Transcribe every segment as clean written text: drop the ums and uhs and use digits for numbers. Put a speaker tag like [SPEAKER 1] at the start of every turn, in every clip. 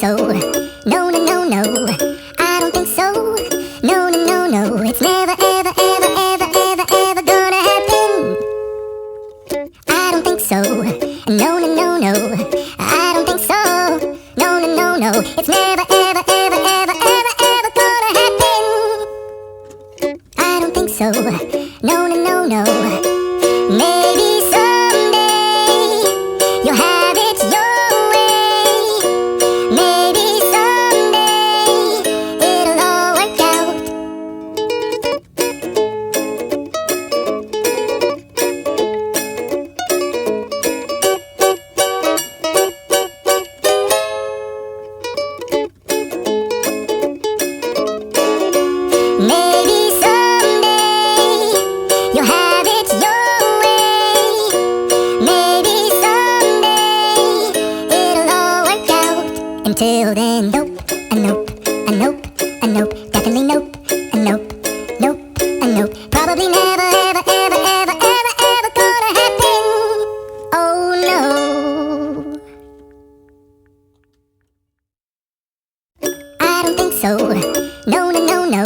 [SPEAKER 1] so. No, no, no, no. I don't think so. No, no, no, no. It's never, ever, ever, ever, ever, ever gonna happen. I don't think so. No, no, no, no. I don't think so. No, no, no, no. It's never, ever, ever, ever, ever, ever gonna happen. I don't think so. No, no, no, no. Maybe someday you'll have it your way. Maybe someday it'll all work out. Maybe someday you'll have it your way. Maybe someday it'll all work out. Until then, nope, a nope, a nope, a nope, definitely nope, a nope, nope, a nope. Probably never, ever, ever, ever, ever, ever gonna happen. Oh no. I don't think so. No, no, no, no.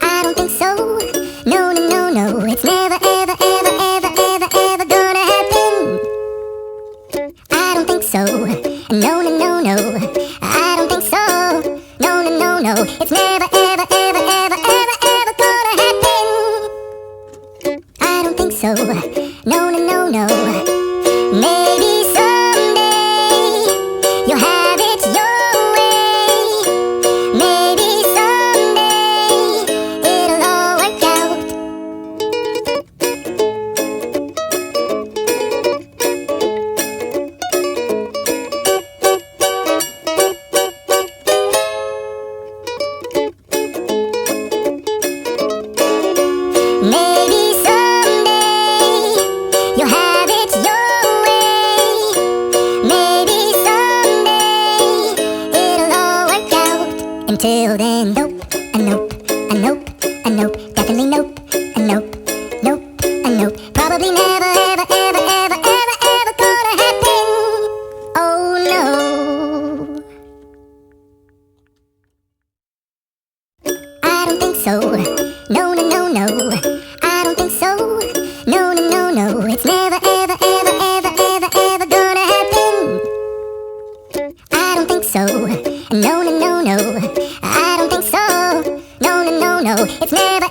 [SPEAKER 1] I don't think so. No, no, no, no. It's never, ever, ever, ever, ever, ever gonna happen. I don't think so. No, no, no, no. I don't think so. No, no, no, no. It's never, ever, ever, ever, ever, ever gonna happen. I don't think so. No, no, no, no. Maybe someday you'll have it your way. Maybe someday it'll all work out. Maybe someday you'll have it your way. Maybe someday it'll all work out. Until then, nope, a nope, a nope, a nope, definitely nope, a nope, nope, a nope. Probably never, ever, ever, ever, ever, ever gonna happen. Oh no. I don't think so. No, no, no, no. I don't think so. No, no, no, no. It's never, ever, ever, ever, ever, ever gonna happen. I don't think so. No, no, no, no. I don't think so. No, no, no, no. It's never,